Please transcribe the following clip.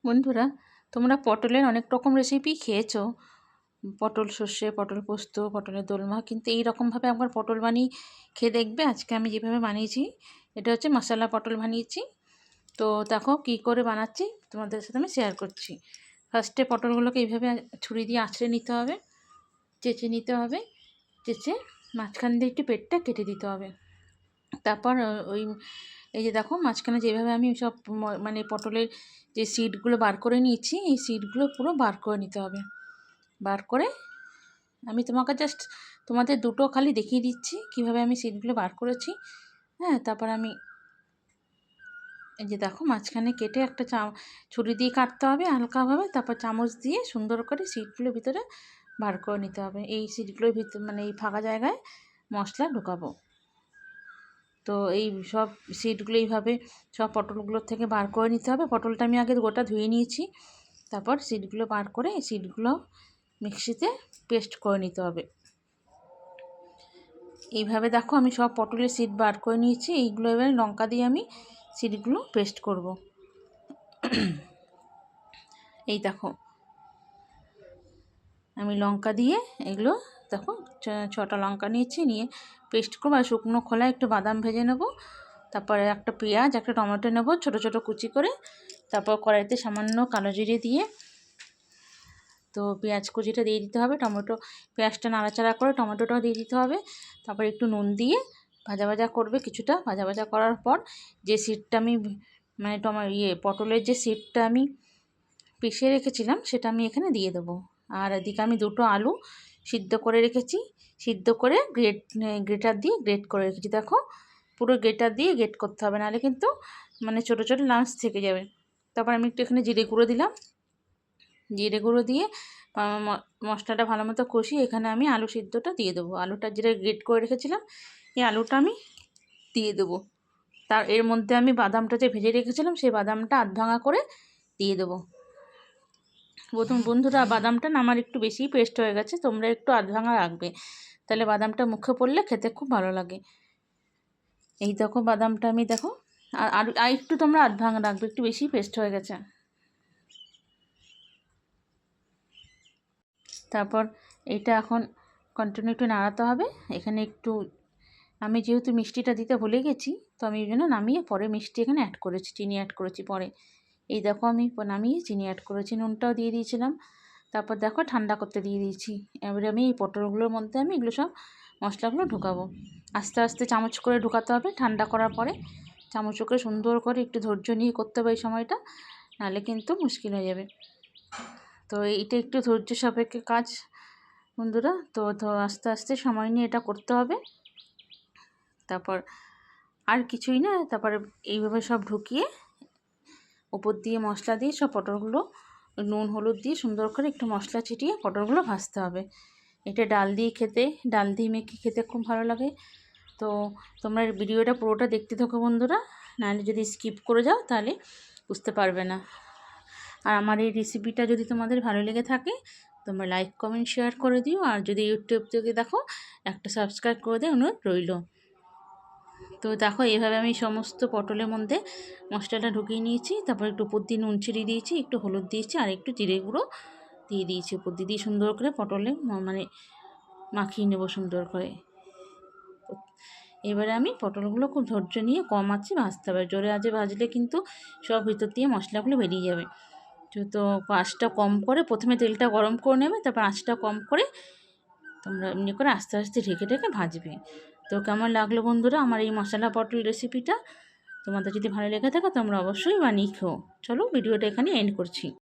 বন্ধুরা, তোমরা পটলের অনেক রকম রেসিপি খেয়েছো। পটল সর্ষে, পটল পোস্ত, পটলের দোলমা, কিন্তু এই রকমভাবে একবার পটল বানিয়ে খেয়ে দেখবে। আজকে আমি যেভাবে বানিয়েছি, এটা হচ্ছে মশলা পটল বানিয়েছি। তো দেখো কী করে বানাচ্ছি তোমাদের সাথে আমি শেয়ার করছি। ফার্স্টে পটলগুলোকে এইভাবে ছুরি দিয়ে আঁচড়ে নিতে হবে, চেঁচে নিতে হবে। চেঁচে মাঝখান দিয়ে একটু পেটটা কেটে দিতে হবে। তারপর ওই এই যে দেখো মাঝখানে যেভাবে আমি সব মানে পটলের যে সিডগুলো বার করে নিয়েছি, এই সিডগুলো পুরো বার করে নিতে হবে। বার করে আমি তোমাদের দুটো খালি দেখিয়ে দিচ্ছি কীভাবে আমি সিডগুলো বার করেছি। হ্যাঁ, তারপর আমি এই যে দেখো মাঝখানে কেটে একটা ছুরি দিয়ে কাটতে হবে হালকাভাবে, তারপর চামচ দিয়ে সুন্দর করে সিডগুলোর ভিতরে বার করে নিতে হবে। এই সিডগুলোর ভিতরে মানে এই ফাঁকা জায়গায় মশলা ঢোকাবো। তো এই সব সিডগুলো এইভাবে সব পটলগুলোর থেকে বার করে নিতে হবে। পটলটা আমি আগে গোটা ধুয়ে নিয়েছি, তারপর সিডগুলো বার করে এই সিডগুলো মিক্সিতে পেস্ট করে নিতে হবে। এইভাবে দেখো আমি সব পটলের সিড বার করে নিয়েছি। এইগুলো এবার লঙ্কা দিয়ে আমি সিডগুলো পেস্ট করব। এই দেখো আমি লঙ্কা দিয়ে এগুলো দেখো 6টা লঙ্কা নিয়েছি, নিয়ে পেস্ট করবো। আর শুকনো খোলায় একটু বাদাম ভেজে নেব। তারপরে একটা পেঁয়াজ, একটা টমেটো নেব ছোট ছোট কুচি করে। তারপর কড়াইতে সামান্য কালো জিরে দিয়ে তো পেঁয়াজ কুচিটা দিয়ে দিতে হবে। পেঁয়াজটা নাড়াচাড়া করে টমেটোটাও দিয়ে দিতে হবে। তারপর একটু নুন দিয়ে ভাজা ভাজা করবে কিছুটা। ভাজা ভাজা করার পর যে সিডটা আমি মানে পটলের যে সিডটা আমি পিষে রেখেছিলাম সেটা আমি এখানে দিয়ে দেবো। আর এদিকে আমি দুটো আলু সিদ্ধ করে রেখেছি, সিদ্ধ করে গ্রেটার দিয়ে গ্রেট করে রেখেছি। দেখো পুরো গ্রেটার দিয়ে গ্রেট করতে হবে, নাহলে কিন্তু মানে ছোটো ছোটো লাঞ্চ থেকে যাবে। তারপর আমি একটু এখানে জিরে গুঁড়ো দিলাম। জিরে গুঁড়ো দিয়ে মশলাটা ভালো মতো কষিয়ে এখানে আমি আলু সিদ্ধটা দিয়ে দেবো। আলুটা যেটা গ্রেট করে রেখেছিলাম এই আলুটা আমি দিয়ে দেবো। এর মধ্যে আমি বাদামটা যে ভেজে রেখেছিলাম সেই বাদামটা আধ ভাঙা করে দিয়ে দেবো। বন্ধুরা, বাদামটা না আমার একটু বেশি পেস্ট হয়ে গেছে, তোমরা একটু আধ ভাঙা রাখবে, তাহলে বাদামটা মুখে পড়লে খেতে খুব ভালো লাগে। এই দেখো বাদামটা আমি দেখো আর একটু তোমরা আধ ভাঙা রাখবে, একটু বেশি পেস্ট হয়ে গেছে। তারপর এইটা এখন কন্টিনিউ একটু নাড়াতে হবে। এখানে একটু আমি যেহেতু মিষ্টিটা দিতে ভুলে গেছি, তো আমি এই জন্য নামিয়ে পরে মিষ্টি এখানে অ্যাড করেছি, চিনি অ্যাড করেছি পরে। এই দেখো আমি নামিয়ে চিনি অ্যাড করেছি, নুনটাও দিয়ে দিয়েছিলাম। তারপর দেখো ঠান্ডা করতে দিয়ে দিয়েছি। এবারে আমি এই পটলগুলোর মধ্যে আমি এগুলো সব মশলাগুলো ঢোকাবো। আস্তে আস্তে চামচ করে ঢোকাতে হবে। ঠান্ডা করার পরে চামচ করে সুন্দর করে একটু ধৈর্য নিয়ে করতে হবে এই সময়টা, নাহলে কিন্তু মুশকিল হয়ে যাবে। তো এইটা একটু ধৈর্য সাপেক্ষে কাজ বন্ধুরা। তো আস্তে আস্তে সময় নিয়ে এটা করতে হবে। তারপর আর কিছুই না, তারপরে এইভাবে সব ঢুকিয়ে উপর দিয়ে মশলা দিয়ে সব পটলগুলো নুন হলুদ দিয়ে সুন্দর করে একটু মশলা ছিটিয়ে পটলগুলো ভাজতে হবে। এটা ডাল দিয়ে মেখে খেতে খুব ভালো লাগে। তো তোমরা ভিডিওটা পুরোটা দেখতে থাকো বন্ধুরা, নাহলে যদি স্কিপ করে যাও তাহলে বুঝতে পারবে না। আর আমার এই রেসিপিটা যদি তোমাদের ভালো লেগে থাকে তোমরা লাইক কমেন্ট শেয়ার করে দিও। আর যদি ইউটিউব থেকে দেখো একটা সাবস্ক্রাইব করে দিও, অনুরোধ রইল। তো দেখো এইভাবে আমি সমস্ত পটলের মধ্যে মশলাটা ঢুকিয়ে নিয়েছি। তারপর একটু উপর দিয়ে নুন ছিটিয়ে দিয়েছি, একটু হলুদ দিয়েছি, আর একটু জিরে গুঁড়ো দিয়ে দিয়েছি উপর দিয়ে সুন্দর করে পটলে মানে মাখিয়ে নেব সুন্দর করে। এবারে আমি পটলগুলো খুব ধৈর্য নিয়ে কম আঁচে ভাজতে হবে। জোরে আঁচে ভাজলে কিন্তু সব ভিতর দিয়ে মশলাগুলো বেরিয়ে যাবে। তো আঁচটা কম করে প্রথমে তেলটা গরম করে নেবে, তারপর আঁচটা কম করে তোমরা এমনি করে আস্তে আস্তে ঢেকে ঢেকে ভাজবে। তো কেমন লাগলো বন্ধুরা আমার এই মশলা পটল রেসিপিটা? তোমাদের যদি ভালো লেগে থাকে তোমরা অবশ্যই বানিয়ে খেও। চলো ভিডিওটা এখানে এন্ড করছি।